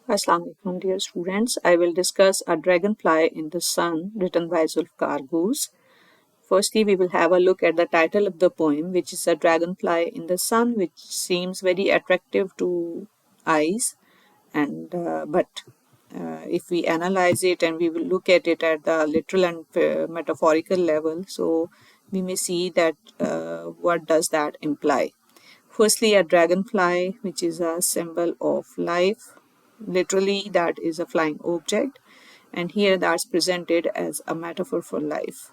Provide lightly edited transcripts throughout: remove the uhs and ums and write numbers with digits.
Assalamu alaikum, dear students. I will discuss A Dragonfly in the Sun, written by Zulfiqar Ghose. Firstly, we will have a look at the title of the poem, which is A Dragonfly in the Sun, which seems very attractive to eyes. But if we analyze it and we will look at it at the literal and metaphorical level, so we may see that what does that imply. Firstly, a dragonfly, which is a symbol of life. Literally, that is a flying object, and here that's presented as a metaphor for life.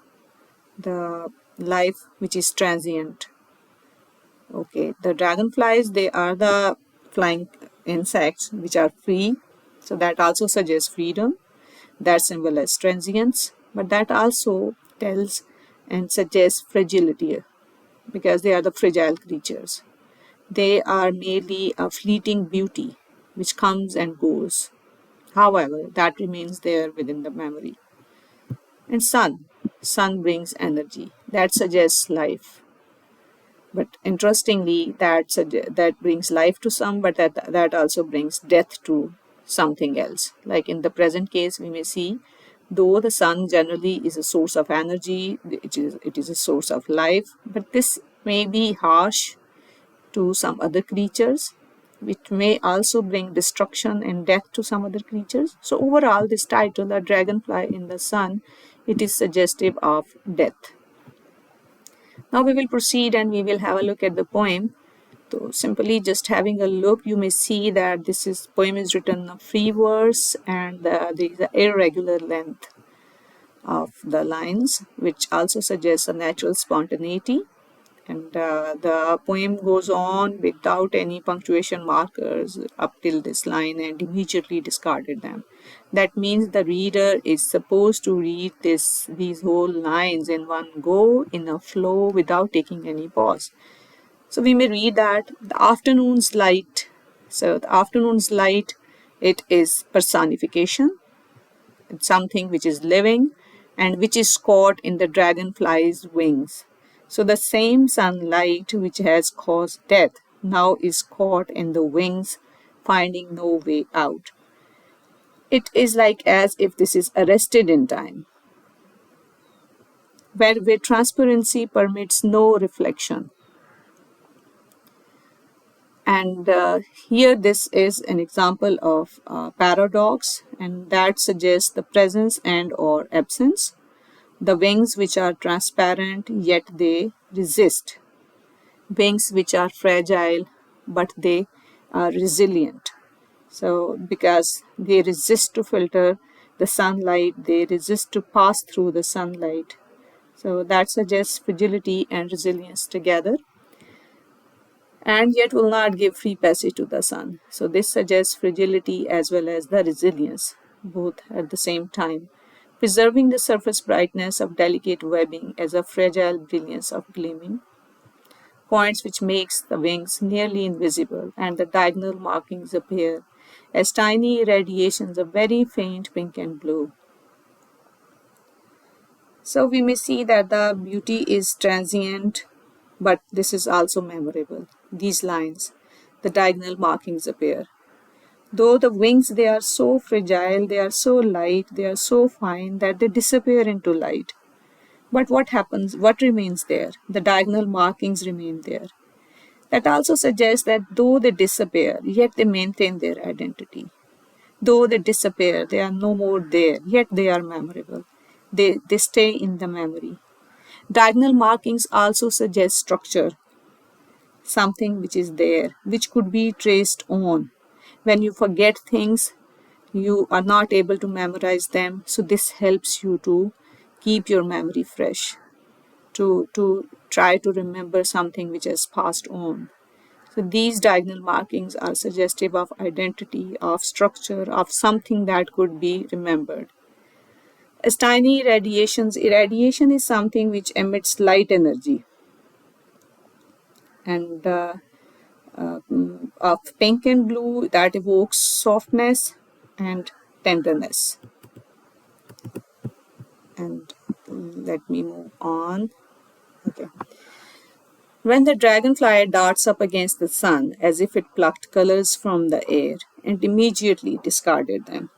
The life which is transient. Okay, the dragonflies, they are the flying insects which are free, so that also suggests freedom. That symbol as transience, but that also tells and suggests fragility because they are the fragile creatures. They are merely a fleeting beauty which comes and goes. However, that remains there within the memory. And sun brings energy. That suggests life. But interestingly, that brings life to some, but that also brings death to something else. Like in the present case, we may see, though the sun generally is a source of energy, it is a source of life, but this may be harsh to some other creatures, which may also bring destruction and death to some other creatures. So overall, this title, A Dragonfly in the Sun, it is suggestive of death. Now we will proceed and we will have a look at the poem. So simply just having a look, you may see that this poem is written in free verse and there is an irregular length of the lines, which also suggests a natural spontaneity. And the poem goes on without any punctuation markers up till this line and immediately discarded them. That means the reader is supposed to read these whole lines in one go, in a flow, without taking any pause. So we may read that the afternoon's light. So the afternoon's light, it is personification. It's something which is living and which is caught in the dragonfly's wings. So the same sunlight which has caused death now is caught in the wings, finding no way out. It is like as if this is arrested in time, where transparency permits no reflection. And here this is an example of paradox, and that suggests the presence and or absence. The wings which are transparent, yet they resist. Wings which are fragile, but they are resilient. So because they resist to filter the sunlight, they resist to pass through the sunlight. So that suggests fragility and resilience together, and yet will not give free passage to the sun. So this suggests fragility as well as the resilience, both at the same time, preserving the surface brightness of delicate webbing as a fragile brilliance of gleaming, points which makes the wings nearly invisible, and the diagonal markings appear as tiny radiations of very faint pink and blue. So we may see that the beauty is transient, but this is also memorable. These lines, the diagonal markings appear. Though the wings, they are so fragile, they are so light, they are so fine that they disappear into light. But what happens? What remains there? The diagonal markings remain there. That also suggests that though they disappear, yet they maintain their identity. Though they disappear, they are no more there, yet they are memorable. They stay in the memory. Diagonal markings also suggest structure, something which is there, which could be traced on. When you forget things, you are not able to memorize them, so this helps you to keep your memory fresh, to try to remember something which has passed on. So these diagonal markings are suggestive of identity, of structure, of something that could be remembered. As tiny radiations, irradiation is something which emits light energy. And of pink and blue, that evokes softness and tenderness. And let me move on. Okay. When the dragonfly darts up against the sun as if it plucked colors from the air and immediately discarded them.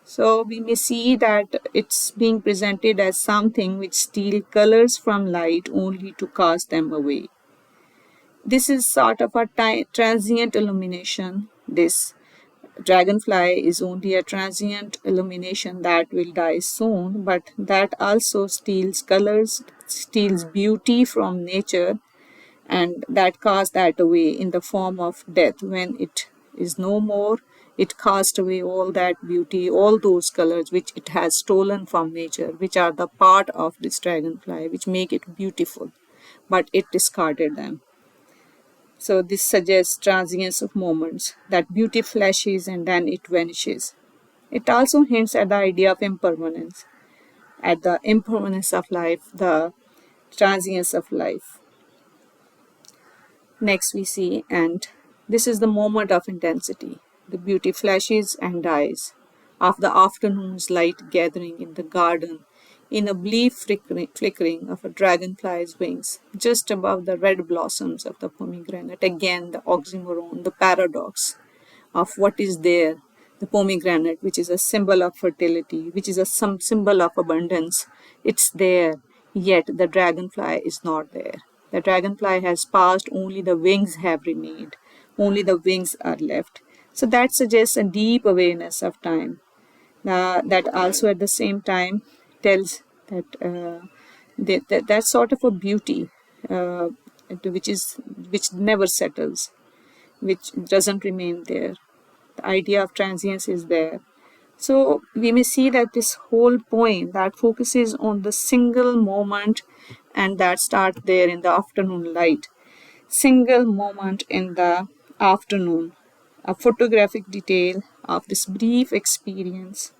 So we may see that it's being presented as something which steals colors from light only to cast them away. This is sort of a transient illumination. This dragonfly is only a transient illumination that will die soon, but that also steals colors, steals beauty from nature, and that casts that away in the form of death. When it is no more, it casts away all that beauty, all those colors which it has stolen from nature, which are the part of this dragonfly, which make it beautiful, but it discarded them. So this suggests transience of moments, that beauty flashes and then it vanishes. It also hints at the idea of impermanence, at the impermanence of life, the transience of life. Next we see, and this is the moment of intensity. The beauty flashes and dies. Of the afternoon's light gathering in the garden, in a brief flickering of a dragonfly's wings, just above the red blossoms of the pomegranate. Again, the oxymoron, the paradox of what is there. The pomegranate, which is a symbol of fertility, which is some symbol of abundance, it's there, yet the dragonfly is not there. The dragonfly has passed, only the wings have remained, only the wings are left. So that suggests a deep awareness of time. That also at the same time tells that that sort of a beauty uh, which never settles, which doesn't remain there. The idea of transience is there. So we may see that this whole poem that focuses on the single moment and that starts there in the afternoon light. Single moment in the afternoon, a photographic detail of this brief experience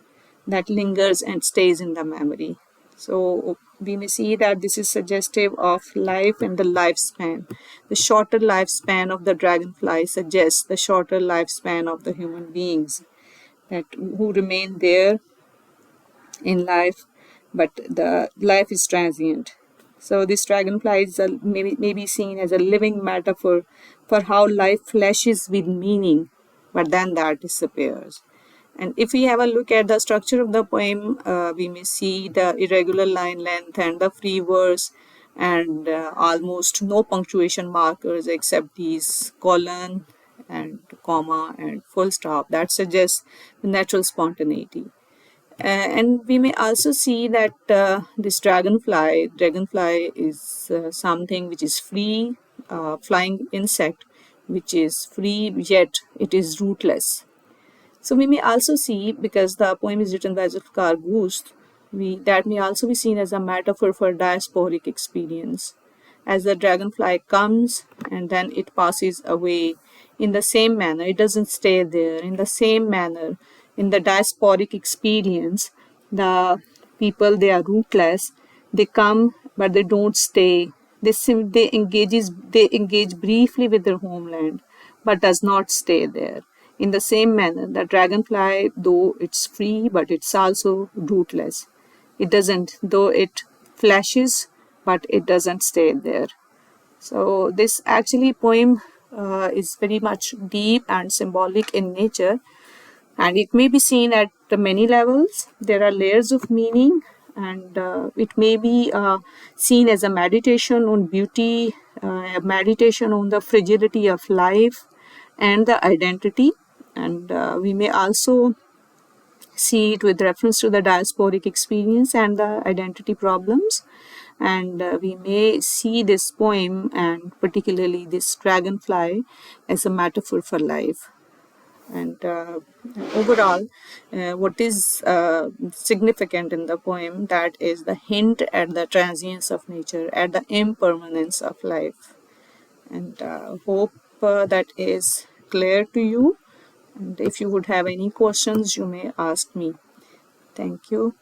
that lingers and stays in the memory. So we may see that this is suggestive of life and the lifespan. The shorter lifespan of the dragonfly suggests the shorter lifespan of the human beings that who remain there in life, but the life is transient. So this dragonfly is may be seen as a living metaphor for how life flashes with meaning, but then that disappears. And if we have a look at the structure of the poem, we may see the irregular line length and the free verse and almost no punctuation markers except these colon and comma and full stop. That suggests the natural spontaneity. And we may also see that this dragonfly is something which is free, flying insect, which is free yet it is rootless. So we may also see, because the poem is written by Zulfiqar Ghose, that may also be seen as a metaphor for diasporic experience. As the dragonfly comes and then it passes away in the same manner, it doesn't stay there. In the same manner, in the diasporic experience, the people, they are rootless, they come but they don't stay. They engage briefly with their homeland but does not stay there. In the same manner, the dragonfly, though it's free, but it's also rootless. It doesn't, though it flashes, but it doesn't stay there. So this actually poem is very much deep and symbolic in nature, and it may be seen at many levels. There are layers of meaning, and it may be seen as a meditation on beauty, a meditation on the fragility of life and the identity. And we may also see it with reference to the diasporic experience and the identity problems. And we may see this poem, and particularly this dragonfly, as a metaphor for life. And overall, what is significant in the poem, that is the hint at the transience of nature, at the impermanence of life. And hope that is clear to you. And if you would have any questions, you may ask me. Thank you.